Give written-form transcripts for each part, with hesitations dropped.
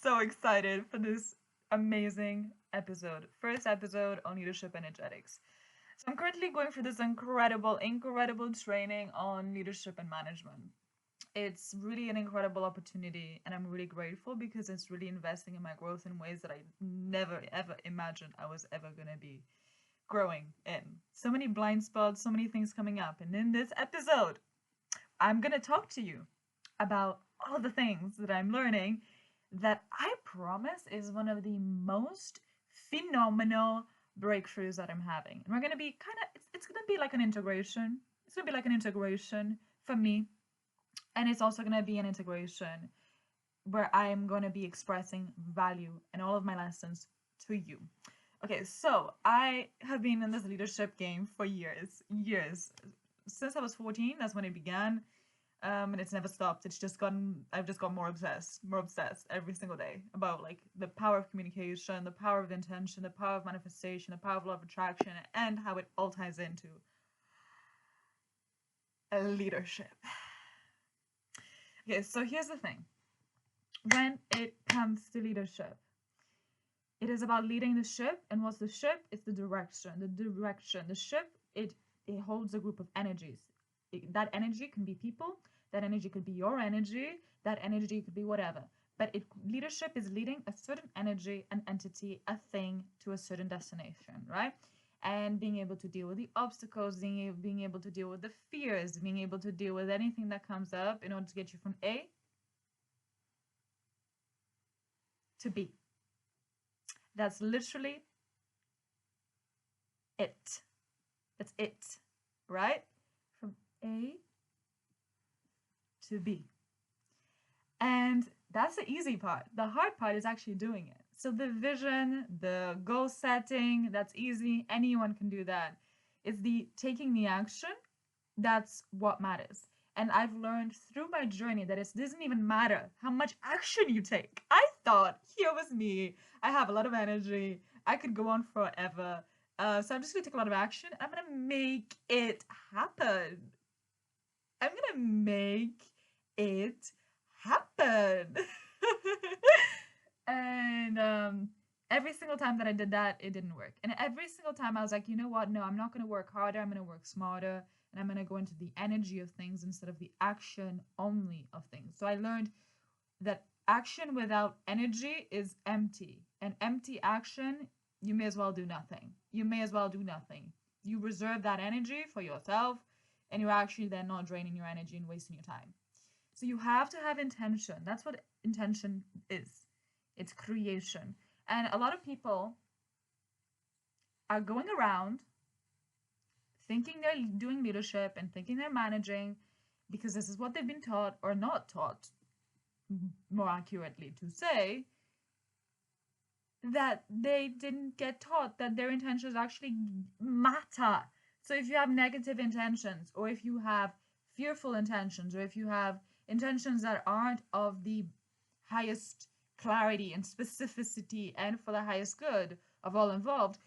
so excited for this amazing episode. First episode on leadership energetics. So I'm currently going through this incredible training on leadership and management. It's really an incredible opportunity, and I'm really grateful because it's really investing in my growth in ways that I never ever imagined I was ever going to be growing in. So many blind spots, so many things coming up. And in this episode, I'm going to talk to you about all the things that I'm learning that I promise is one of the most phenomenal breakthroughs that I'm having. And we're going to be it's going to be like an integration. It's going to be like an integration for me. And it's also going to be an integration where I'm going to be expressing value and all of my lessons to you. Okay, so I have been in this leadership game for years. Since I was 14, that's when it began. And it's never stopped. I've just got more obsessed every single day about like the power of communication, the power of intention, the power of manifestation, the power of law of attraction, and how it all ties into leadership. Okay, so here's the thing. When it comes to leadership, it is about leading the ship, and what's the ship? It's the direction. The ship, it holds a group of energies. That energy can be people, that energy could be your energy, that energy could be whatever. But leadership is leading a certain energy, an entity, a thing to a certain destination, right? And being able to deal with the obstacles, being able to deal with the fears, being able to deal with anything that comes up in order to get you from A to B. That's literally it. That's it, right? From A to B. And that's the easy part. The hard part is actually doing it. So the vision, the goal setting, that's easy. Anyone can do that. It's the taking the action. That's what matters. And I've learned through my journey that it doesn't even matter how much action you take. I thought, here was me. I have a lot of energy. I could go on forever. So I'm just going to take a lot of action. I'm going to make it happen. I'm going to make it happen. And every single time that I did that, it didn't work. And every single time I was like, you know what? No, I'm not going to work harder. I'm going to work smarter. And I'm going to go into the energy of things instead of the action only of things. So I learned that action without energy is empty. And empty action, you may as well do nothing. You reserve that energy for yourself, and you're actually then not draining your energy and wasting your time. So you have to have intention. That's what intention is. It's creation. And a lot of people are going around thinking they're doing leadership and thinking they're managing because this is what they've been taught or not taught, more accurately to say, that they didn't get taught that their intentions actually matter. So if you have negative intentions, or if you have fearful intentions, or if you have intentions that aren't of the highest clarity and specificity and for the highest good of all involved,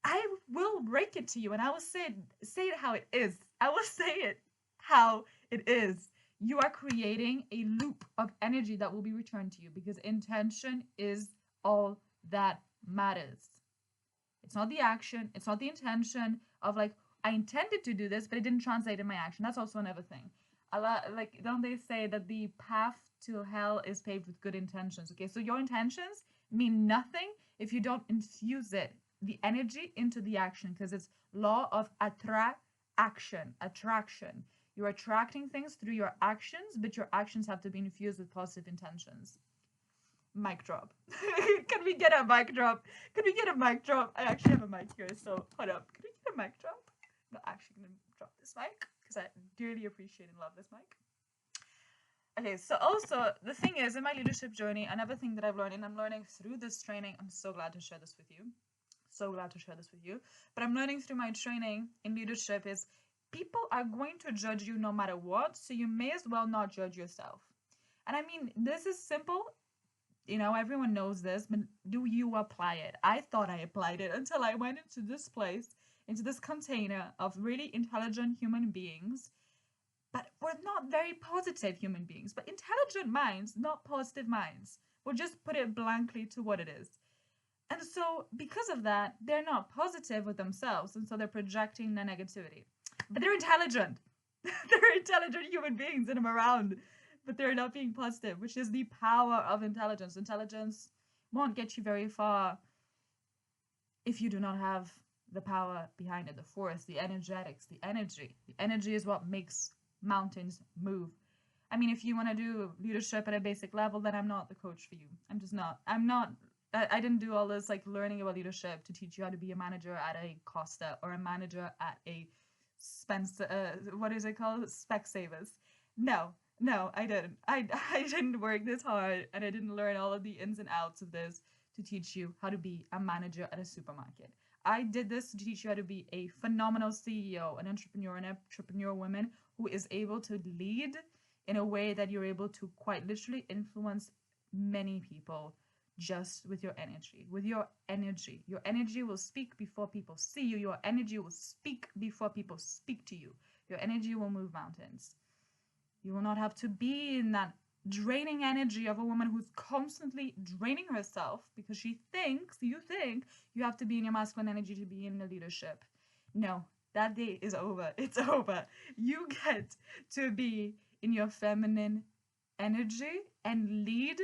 I will break it to you and I will say it how it is. I will say it how it is. You are creating a loop of energy that will be returned to you because intention is all that matters. It's not the action. It's not the intention of like, I intended to do this, but it didn't translate in my action. That's also another thing. A lot, like, don't they say that the path to hell is paved with good intentions? Okay, so your intentions mean nothing if you don't infuse the energy into the action, because it's law of attraction. You're attracting things through your actions, but your actions have to be infused with positive intentions. Mic drop. Can we get a mic drop? I actually have a mic here, so hold up. Can we get a mic drop? I'm actually gonna drop this mic because I dearly appreciate and love this mic. Okay, so also the thing is, in my leadership journey, another thing that I've learned, and I'm learning through this training, I'm so glad to share this with you. But I'm learning through my training in leadership is people are going to judge you no matter what, so you may as well not judge yourself. And I mean, this is simple. You know, everyone knows this, but do you apply it? I thought I applied it until I went into this place, into this container of really intelligent human beings, but we're not very positive human beings, but intelligent minds, not positive minds. We'll just put it blankly to what it is. And so, because of that, they're not positive with themselves, and so they're projecting their negativity. But they're intelligent. They're intelligent human beings, and I'm around, but they're not being positive, which is the power of intelligence. Intelligence won't get you very far if you do not have the power behind it, the force, the energetics, the energy. The energy is what makes mountains move. I mean, if you want to do leadership at a basic level, then I'm not the coach for you. I'm just not. I didn't do all this like learning about leadership to teach you how to be a manager at a Costa or a manager at a Spencer, what is it called? Specsavers. No, I didn't. I didn't work this hard, and I didn't learn all of the ins and outs of this to teach you how to be a manager at a supermarket. I did this to teach you how to be a phenomenal CEO, an entrepreneur woman who is able to lead in a way that you're able to quite literally influence many people just with your energy. With your energy. Your energy will speak before people see you. Your energy will speak before people speak to you. Your energy will move mountains. You will not have to be in that draining energy of a woman who's constantly draining herself because you think you have to be in your masculine energy to be in the leadership. No, that day is over. It's over. You get to be in your feminine energy and lead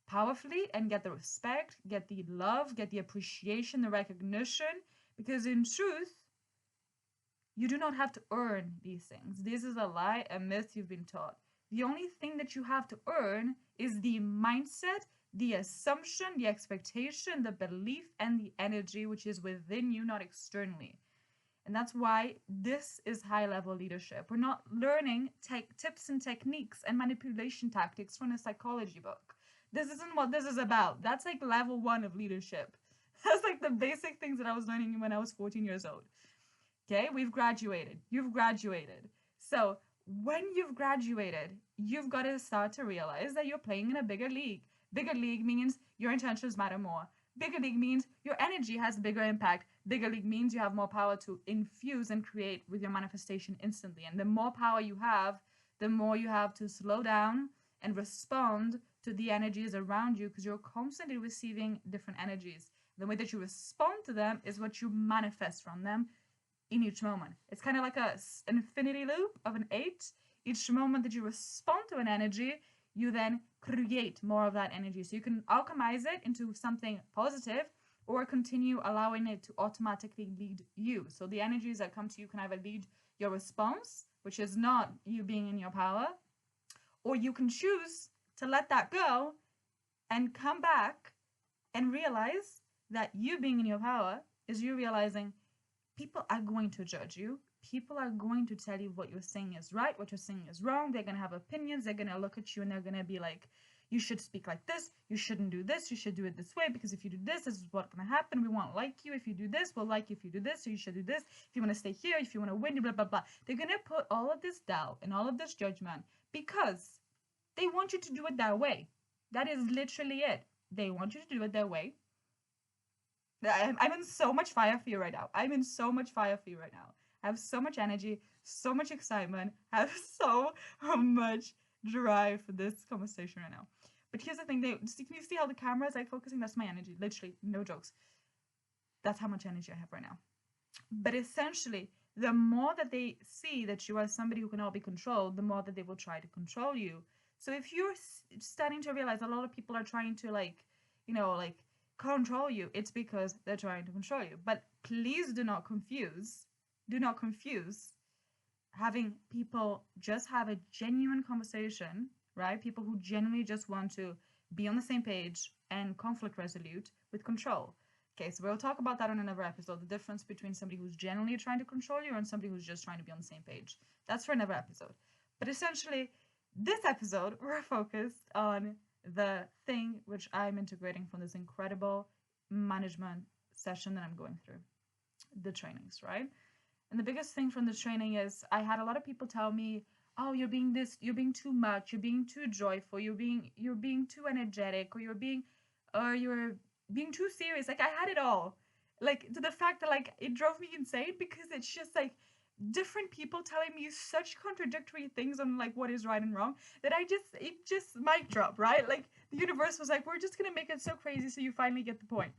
powerfully and get the respect, get the love, get the appreciation, the recognition, because in truth, you do not have to earn these things. This is a lie, a myth you've been taught. The only thing that you have to earn is the mindset, the assumption, the expectation, the belief, and the energy which is within you, not externally. And that's why this is high-level leadership. We're not learning tips and techniques and manipulation tactics from a psychology book. This isn't what this is about. That's like level 1 of leadership. That's like the basic things that I was learning when I was 14 years old. Okay, we've graduated. You've graduated. So when you've graduated, you've got to start to realize that you're playing in a bigger league. Bigger league means your intentions matter more. Bigger league means your energy has a bigger impact. Bigger league means you have more power to infuse and create with your manifestation instantly. And the more power you have, the more you have to slow down and respond to the energies around you, because you're constantly receiving different energies. The way that you respond to them is what you manifest from them in each moment. It's kind of like an infinity loop of an 8. Each moment that you respond to an energy, you then create more of that energy. So you can alchemize it into something positive or continue allowing it to automatically lead you. So the energies that come to you can either lead your response, which is not you being in your power, or you can choose to let that go and come back and realize that you being in your power is you realizing people are going to judge you. People are going to tell you what you're saying is right, what you're saying is wrong. They're going to have opinions. They're going to look at you and they're going to be like, you should speak like this. You shouldn't do this. You should do it this way, because if you do this, this is what's going to happen. We won't like you if you do this. We'll like you if you do this. So you should do this. If you want to stay here, if you want to win, blah, blah, blah. They're going to put all of this doubt and all of this judgment because they want you to do it their way. That is literally it. They want you to do it their way. I'm in so much fire for you right now. I'm in so much fire for you right now. I have so much energy, so much excitement. I have so much drive for this conversation right now. But here's the thing. Can you see how the camera is like focusing? That's my energy. Literally, no jokes. That's how much energy I have right now. But essentially, the more that they see that you are somebody who cannot be controlled, the more that they will try to control you. So if you're starting to realize a lot of people are trying to control you, it's because they're trying to control you. But please do not confuse having people just have a genuine conversation, right? People who genuinely just want to be on the same page and conflict resolute with control. Okay, so we'll talk about that on another episode, the difference between somebody who's genuinely trying to control you and somebody who's just trying to be on the same page. That's for another episode. But essentially, this episode, we're focused on the thing which I'm integrating from this incredible management session that I'm going through, the trainings, right? And the biggest thing from the training is I had a lot of people tell me, oh, you're being too much, you're being too joyful, you're being too energetic, or you're being too serious. Like I had it all. Like to the fact that like it drove me insane, because it's just like different people telling me such contradictory things on like what is right and wrong that it just mic drop, right? Like The universe was like, we're just gonna make it so crazy so you finally get the point.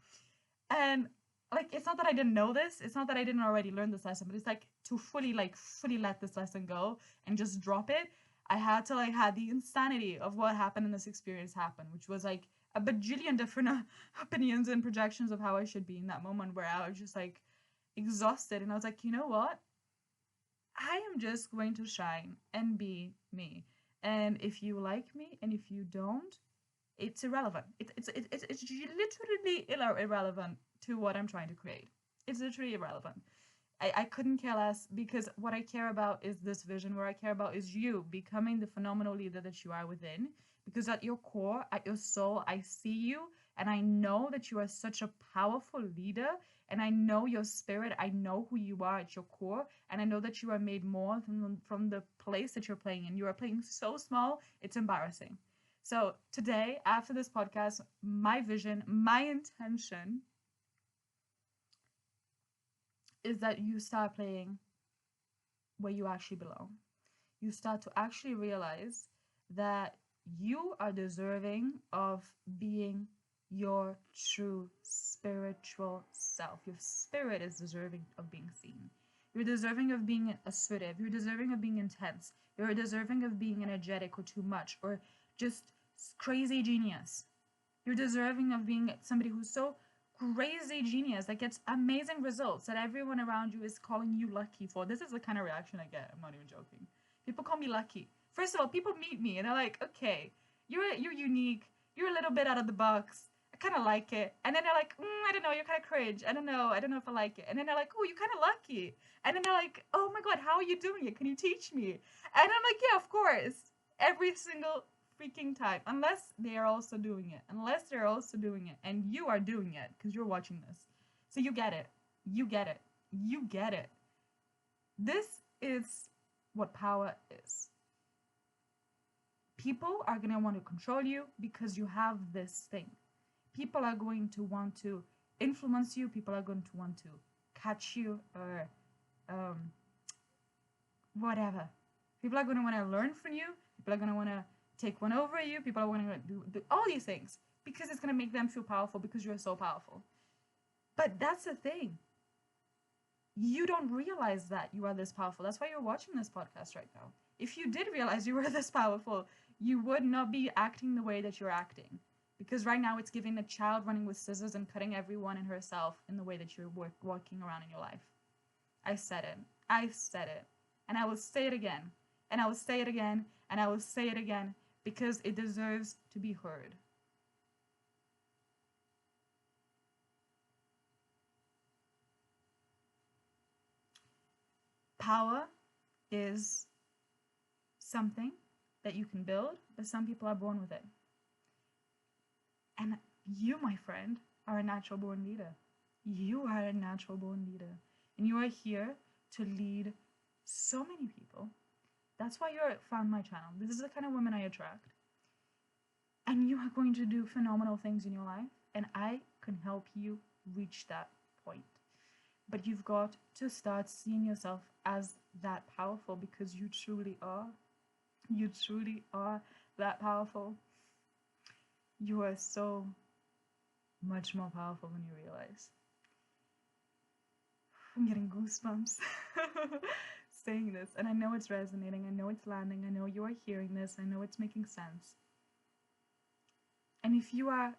And like, it's not that I didn't know this, it's not that I didn't already learn this lesson, but it's like to fully let this lesson go and just drop it. I had to like had the insanity of what happened in this experience happen, which was like a bajillion different opinions and projections of how I should be in that moment, where I was just like exhausted, and I was like, you know what, I am just going to shine and be me. And if you like me and if you don't, it's irrelevant. It's literally irrelevant to what I'm trying to create. It's literally irrelevant. I couldn't care less, because what I care about is this vision. What I care about is you becoming the phenomenal leader that you are within. Because at your core, at your soul, I see you, and I know that you are such a powerful leader, and I know your spirit. I know who you are at your core, and I know that you are made more from the place that you're playing in. You are playing so small, it's embarrassing. So today, after this podcast, my vision, my intention is that you start playing where you actually belong. You start to actually realize that you are deserving of being your true spiritual self. Your spirit is deserving of being seen. You're deserving of being assertive. You're deserving of being intense. You're deserving of being energetic or too much or just crazy genius. You're deserving of being somebody who's so crazy genius that gets amazing results that everyone around you is calling you lucky for. This is the kind of reaction I get. I'm not even joking. People call me lucky. First of all, people meet me and they're like, okay, you're unique. You're a little bit out of the box. I kind of like it. And then they're like, I don't know, you're kind of cringe. I don't know if I like it. And then they're like, oh, you're kind of lucky. And then they're like, oh my God, how are you doing it? Can you teach me? And I'm like, yeah, of course. Every single freaking time. Unless they're also doing it. And you are doing it because you're watching this. So you get it. You get it. You get it. This is what power is. People are going to want to control you because you have this thing. People are going to want to influence you. People are going to want to catch you or whatever. People are going to want to learn from you. People are going to want to take one over you. People are going to do all these things because it's going to make them feel powerful because you're so powerful. But that's the thing. You don't realize that you are this powerful. That's why you're watching this podcast right now. If you did realize you were this powerful, you would not be acting the way that you're acting. Because right now it's giving a child running with scissors and cutting everyone and herself in the way that you're walking around in your life. I said it. And I will say it again. And I will say it again. And I will say it again. Because it deserves to be heard. Power is something that you can build, but some people are born with it. And you, my friend, are a natural born leader. You are a natural born leader. And you are here to lead so many people. That's why you found my channel. This is the kind of women I attract. And you are going to do phenomenal things in your life. And I can help you reach that point. But you've got to start seeing yourself as that powerful because you truly are. You truly are that powerful. You are so much more powerful than you realize. I'm getting goosebumps saying this. And I know it's resonating. I know it's landing. I know you are hearing this. I know it's making sense. And if you are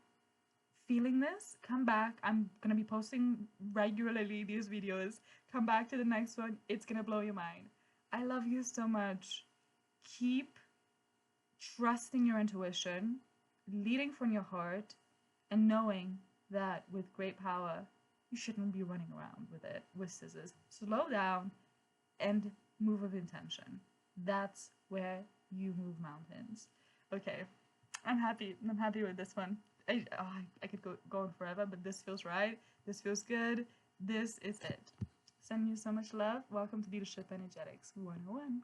feeling this, come back. I'm going to be posting regularly these videos. Come back to the next one. It's going to blow your mind. I love you so much. Keep trusting your intuition, leading from your heart, and knowing that with great power, you shouldn't be running around with it with scissors. Slow down and move with intention. That's where you move mountains. Okay, I'm happy. I'm happy with this one. I could go on forever, but this feels right. This feels good. This is it. Sending you so much love. Welcome to Leadership Energetics 101.